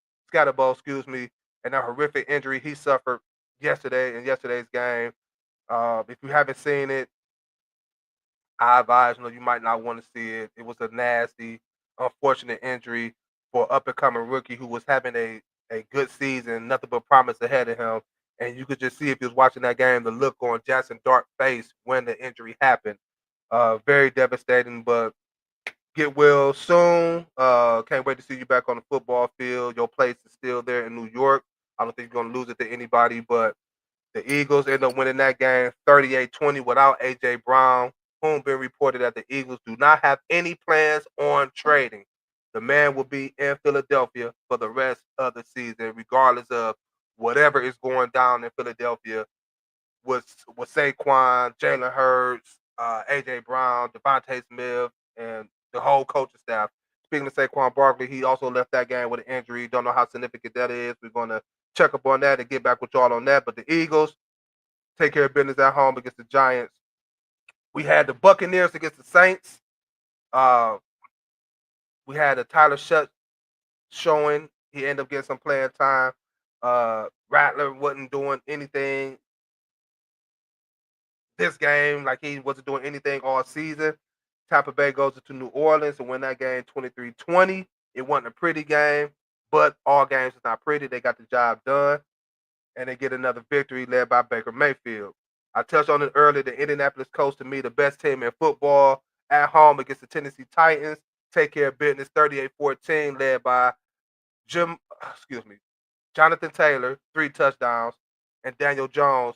excuse me, and that horrific injury he suffered yesterday in yesterday's game. If you haven't seen it, I advise you might not want to see it. It was a nasty, unfortunate injury for up and coming rookie who was having a good season, nothing but promise ahead of him. And you could just see if you was watching that game, the look on Jackson Dart's face when the injury happened. Very devastating, but get well soon. Can't wait to see you back on the football field. Your place is still there in New York. I don't think you're gonna lose it to anybody, but the Eagles end up winning that game 38-20 without A.J. Brown, whom been reported that the Eagles do not have any plans on trading. The man will be in Philadelphia for the rest of the season, regardless of whatever is going down in Philadelphia with Saquon, Jalen Hurts, A.J. Brown, Devontae Smith, and the whole coaching staff. Speaking of Saquon Barkley, he also left that game with an injury. Don't know how significant that is. We're going to check up on that and get back with y'all on that. But the Eagles take care of business at home against the Giants. We had the Buccaneers against the Saints. Uh, we had a Tyler Shutt showing. He ended up getting some playing time. Rattler wasn't doing anything this game like he wasn't doing anything all season. Tampa Bay goes into New Orleans and win that game 23-20. It wasn't a pretty game, but all games is not pretty. They got the job done, and they get another victory led by Baker Mayfield. I touched on it earlier. The Indianapolis Colts, to me, the best team in football at home against the Tennessee Titans. Take care of business 38-14, led by Jonathan Taylor, 3 touchdowns, and Daniel Jones.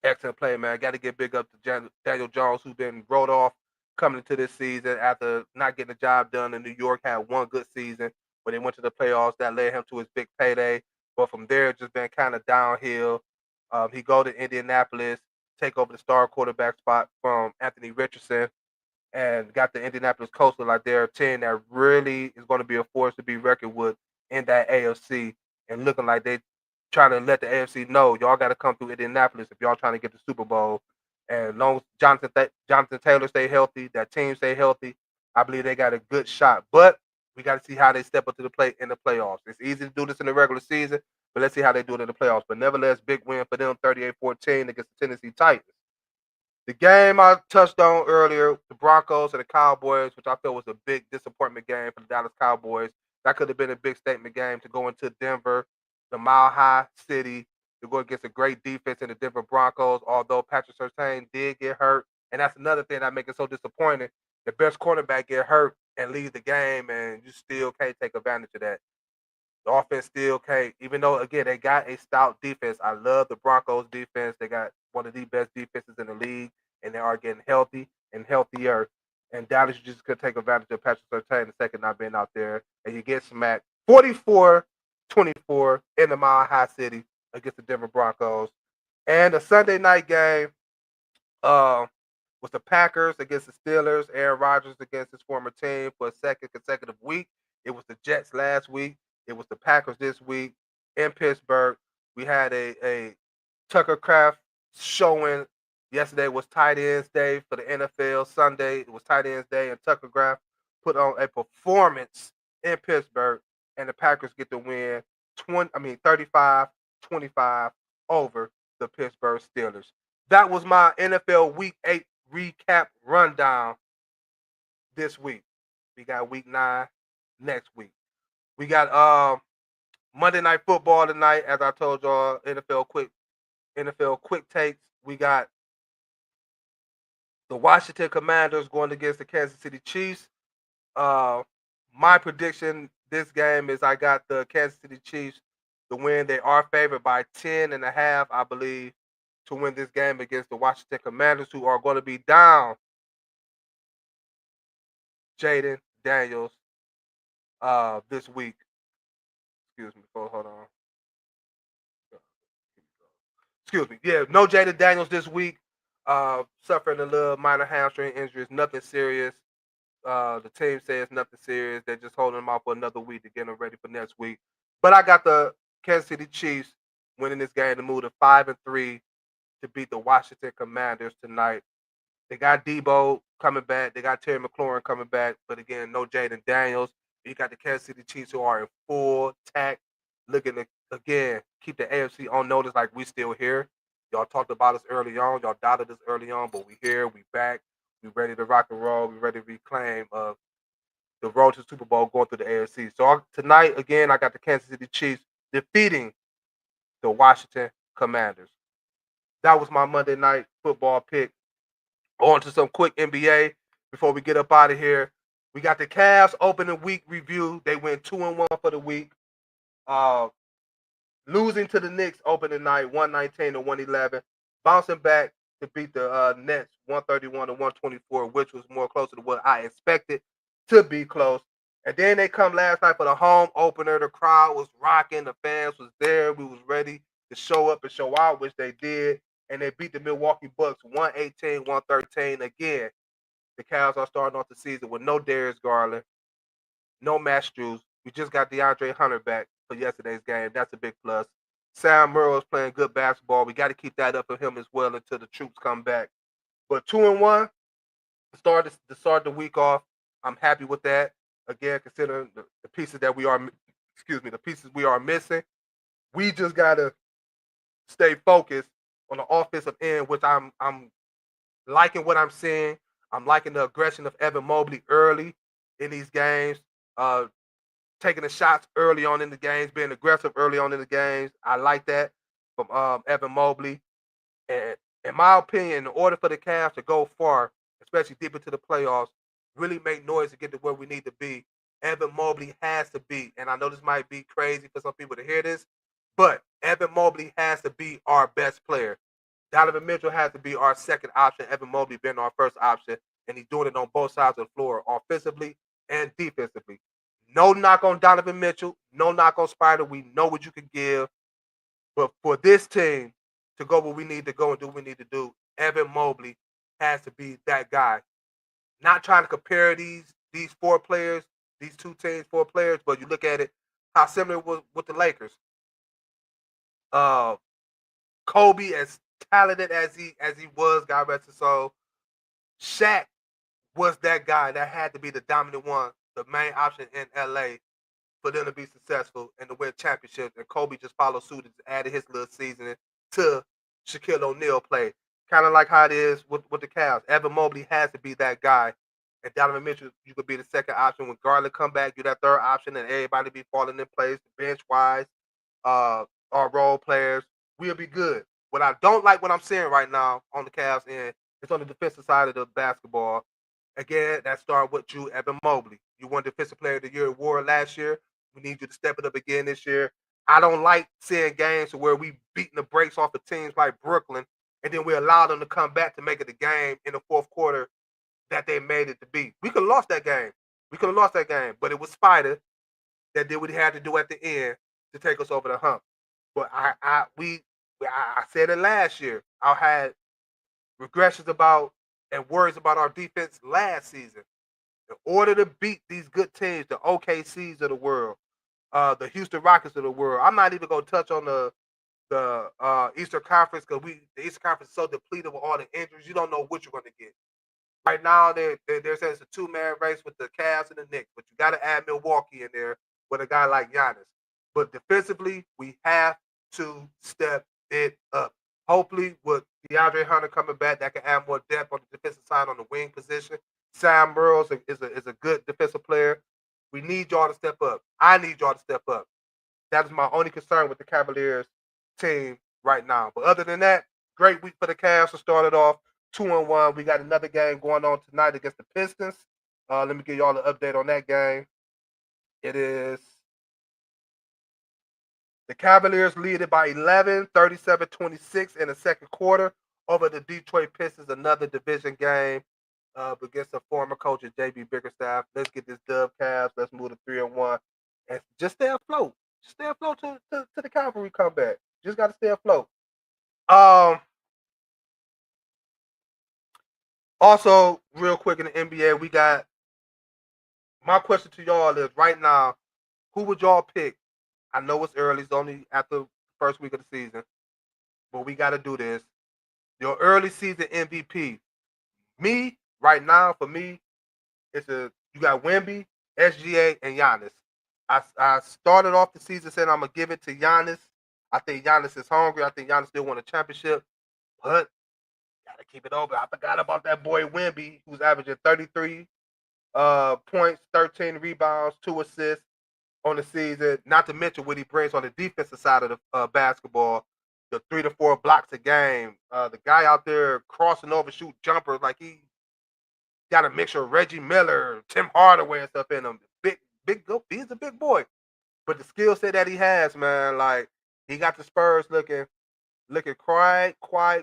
Excellent play, man. Got to get big up to Daniel Jones, who's been wrote off coming into this season after not getting the job done in New York. Had one good season when they went to the playoffs. That led him to his big payday. But from there, just been kind of downhill. He go to Indianapolis, take over the star quarterback spot from Anthony Richardson, and got the Indianapolis Colts like they're a team that really is going to be a force to be reckoned with in that AFC, and looking like they trying to let the AFC know y'all got to come through Indianapolis if y'all trying to get the Super Bowl. And as long as Jonathan Taylor stay healthy, that team stay healthy, I believe they got a good shot. But we got to see how they step up to the plate in the playoffs. It's easy to do this in the regular season, but let's see how they do it in the playoffs. But nevertheless, big win for them, 38-14 against the Tennessee Titans. The game I touched on earlier, the Broncos and the Cowboys, which I felt was a big disappointment game for the Dallas Cowboys. That could have been a big statement game to go into Denver, the Mile High City, to go against a great defense in the Denver Broncos, although Patrick Surtain did get hurt. And that's another thing that makes it so disappointing. The best quarterback get hurt and leave the game, and you still can't take advantage of that. The offense still can't, even though, again, they got a stout defense. I love the Broncos defense. They got one of the best defenses in the league, and they are getting healthy and healthier. And Dallas, you just could take advantage of Patrick Surtain the second not being out there, and you get smacked 44-24 in the Mile High City against the Denver Broncos. And a Sunday night game was the Packers against the Steelers. Aaron Rodgers against his former team for a second consecutive week. It was the Jets last week. It was the Packers this week in Pittsburgh. We had a Tucker Craft showing. Yesterday was tight ends day for the NFL. Sunday it was tight ends day, and Tucker Craft put on a performance in Pittsburgh, and the Packers get the win 35-25 over the Pittsburgh Steelers. That was my NFL Week 8 recap rundown this week. We got Week 9 next week. We got Monday Night Football tonight, as I told y'all, NFL quick takes. We got the Washington Commanders going against the Kansas City Chiefs. My prediction this game is I got the Kansas City Chiefs to win. They are favored by 10.5, I believe, to win this game against the Washington Commanders, who are going to be down Jaden Daniels this week. Excuse me. Hold on. Excuse me. Yeah, no Jaden Daniels this week. Suffering a little minor hamstring injuries, nothing serious. The team says nothing serious. They're just holding him out for another week to get him ready for next week. But I got the Kansas City Chiefs winning this game to move to 5-3 to beat the Washington Commanders tonight. They got Debo coming back. They got Terry McLaurin coming back. But again, no Jaden Daniels. You got the Kansas City Chiefs who are in full tack, looking to, again, keep the AFC on notice like we still here. Y'all talked about us early on. Y'all doubted us early on, but we here. We back. We ready to rock and roll. We ready to reclaim the road to the Super Bowl going through the AFC. So tonight, again, I got the Kansas City Chiefs defeating the Washington Commanders. That was my Monday Night Football pick. On to some quick NBA before we get up out of here. We got the Cavs opening week review. They went 2-1 for the week. Losing to the Knicks opening night, 119-111. Bouncing back to beat the Nets 131-124, which was more closer to what I expected to be close. And then they come last night for the home opener. The crowd was rocking. The fans was there. We was ready to show up and show out, which they did. And they beat the Milwaukee Bucks 118-113. Again, the Cavs are starting off the season with no Darius Garland, no Matt Strus. We just got DeAndre Hunter back for yesterday's game. That's a big plus. Sam Merrill is playing good basketball. We got to keep that up for him as well until the troops come back. But 2-1 to start the week off. I'm happy with that. Again, considering the pieces that we are, the pieces we are missing, we just gotta stay focused on the offensive end, which I'm liking what I'm seeing. I'm liking the aggression of Evan Mobley early in these games, taking the shots early on in the games, being aggressive early on in the games. I like that from Evan Mobley. And in my opinion, in order for the Cavs to go far, especially deep into the playoffs, really make noise to get to where we need to be, Evan Mobley has to be, and I know this might be crazy for some people to hear this, but Evan Mobley has to be our best player. Donovan Mitchell has to be our second option. Evan Mobley been our first option, and he's doing it on both sides of the floor, offensively and defensively. No knock on Donovan Mitchell, no knock on Spider. We know what you can give, but for this team to go where we need to go and do what we need to do, Evan Mobley has to be that guy. Not trying to compare these four players, these two teams, four players, but you look at it, how similar it was with the Lakers. Kobe, as talented as he was, God rest his soul, Shaq was that guy that had to be the dominant one, the main option in LA for them to be successful and to win championships. And Kobe just followed suit and added his little seasoning to Shaquille O'Neal play. Kind of like how it is with the Cavs. Evan Mobley has to be that guy. And Donovan Mitchell, you could be the second option. When Garland come back, you're that third option, and everybody be falling in place, bench-wise, our role players. We'll be good. What I don't like what I'm seeing right now on the Cavs end is on the defensive side of the basketball. Again, that started with you, Evan Mobley. You won Defensive Player of the Year award last year. We need you to step it up again this year. I don't like seeing games where we beating the brakes off of teams like Brooklyn, and then we allow them to come back to make it the game in the fourth quarter that they made it to be. We could have lost that game. But it was Spider that did what he had to do at the end to take us over the hump. But I said it last year. I had regressions about and worries about our defense last season. In order to beat these good teams, the OKCs of the world, the Houston Rockets of the world, I'm not even going to touch on the Eastern Conference because the Eastern Conference is so depleted with all the injuries. You don't know what you're going to get. Right now, there's a two-man race with the Cavs and the Knicks, but you got to add Milwaukee in there with a guy like Giannis. But defensively, we have to step it up. Hopefully, with DeAndre Hunter coming back, that can add more depth on the defensive side on the wing position. Sam Merles is a good defensive player. We need y'all to step up. I need y'all to step up. That is my only concern with the Cavaliers team right now. But other than that, great week for the Cavs to start it off 2-1. We got another game going on tonight against the Pistons. Let me give y'all an update on that game. It is the Cavaliers lead it by 11, 37-26 in the second quarter over the Detroit Pistons, another division game against a former coach of JB Bickerstaff. Let's get this dub, Cavs. Let's move to 3-1 and just stay afloat. Just stay afloat to the Cavalry comeback. Just got to stay afloat. Also, real quick in the NBA, we got my question to y'all is right now, who would y'all pick? I know it's early, it's only after the first week of the season, but we got to do this. Your early season MVP. Me, right now, for me, you got Wemby, SGA, and Giannis. I started off the season saying I'm gonna give it to Giannis. I think Giannis is hungry. I think Giannis still won a championship, but gotta keep it open. I forgot about that boy Wemby, who's averaging 33 points, 13 rebounds, 2 assists on the season. Not to mention what he brings on the defensive side of the basketball, the 3 to 4 blocks a game. The guy out there crossing over, shoot jumpers like he got a mixture of Reggie Miller, Tim Hardaway, and stuff in him. He's a big boy. But the skill set that he has, man, like he got the Spurs looking quite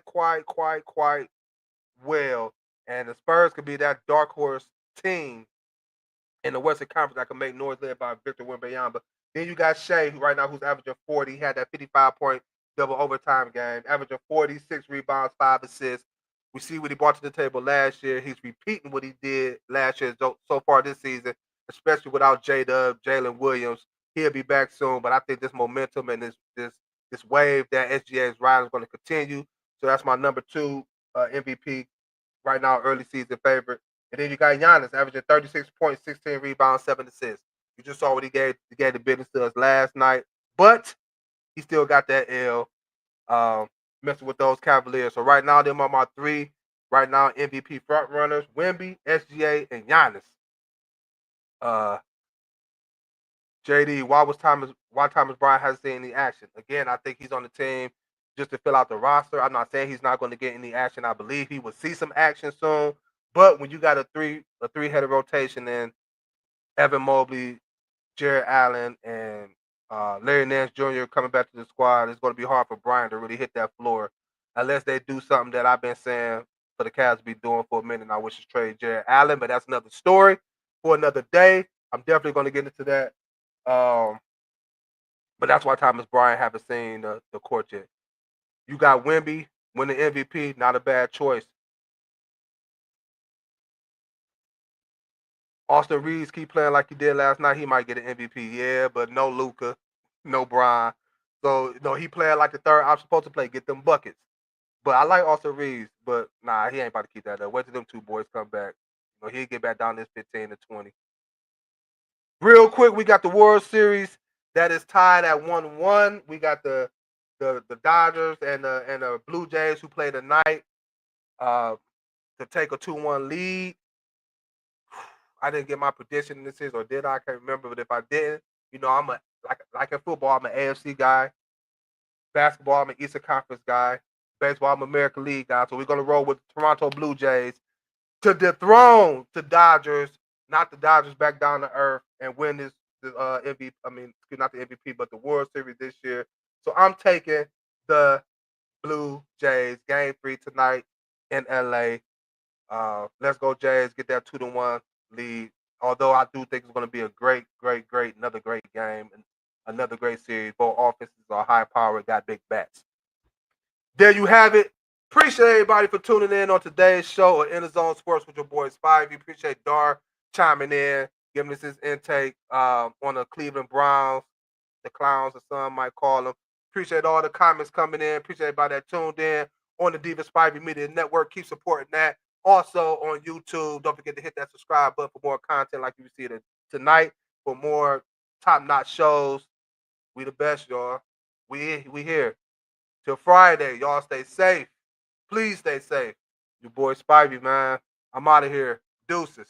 well. And the Spurs could be that dark horse team in the Western Conference that can make noise led by Victor Wembanyama. Then you got Shea, who right now who's averaging 40. He had that 55-point double overtime game, averaging 46 rebounds, 5 assists. We see what he brought to the table last year. He's repeating what he did last year so far this season, especially without J-Dub, Jalen Williams. He'll be back soon, but I think this momentum and this wave that SGA is riding is going to continue. So that's my number 2 MVP right now, early season favorite. And then you got Giannis averaging 36 points, 16 rebounds, 7 assists. You just saw what he gave the business to us last night, but he still got that L messing with those Cavaliers. So right now, them are my 3 right now MVP front runners: Wemby, SGA, and Giannis. JD, why Thomas Bryant hasn't seen any action? Again, I think he's on the team just to fill out the roster. I'm not saying he's not going to get any action. I believe he will see some action soon. But when you got a three-headed rotation in Evan Mobley, Jared Allen, and Larry Nance Jr. coming back to the squad, it's going to be hard for Bryant to really hit that floor unless they do something that I've been saying for the Cavs to be doing for a minute. And I wish to trade Jared Allen, but that's another story for another day. I'm definitely going to get into that. But that's why Thomas Bryant haven't seen the court yet. You got Wemby winning MVP, not a bad choice. Austin Reeves keep playing like he did last night. He might get an MVP, yeah, but no Luka, no Brian. So he playing like the third I'm supposed to play, get them buckets. But I like Austin Reeves, but nah, he ain't about to keep that up. Wait till them 2 boys come back. He'll get back down this 15 to 20. Real quick, we got the World Series that is tied at 1-1. We got the Dodgers and the Blue Jays who play tonight to take a 2-1 lead. I didn't get my prediction in this series, or did I? Can't remember. But if I didn't, I'm like in football, I'm an AFC guy. Basketball, I'm an Eastern Conference guy. Baseball, I'm an American League guy. So we're gonna roll with the Toronto Blue Jays to dethrone the Dodgers, knock the Dodgers back down to earth, and win this MVP. I mean, not the MVP, but the World Series this year. So I'm taking the Blue Jays. Game 3 tonight in LA. Let's go Jays. Get that 2-1 lead. Although I do think it's going to be a another great game, and another great series. Both offenses are high powered, got big bats. There you have it. Appreciate everybody for tuning in on today's show of EnDaZone Sports with your boy Spivey. Appreciate Dar chiming in, giving us his intake on the Cleveland Browns, the Clowns, as some might call them. Appreciate all the comments coming in. Appreciate everybody that tuned in on the Diva Spivey Media Network. Keep supporting that. Also on YouTube, don't forget to hit that subscribe button for more content like you see tonight. For more top-notch shows. We the best, y'all. We here. Till Friday, y'all stay safe. Please stay safe. Your boy Spivey, man. I'm out of here. Deuces.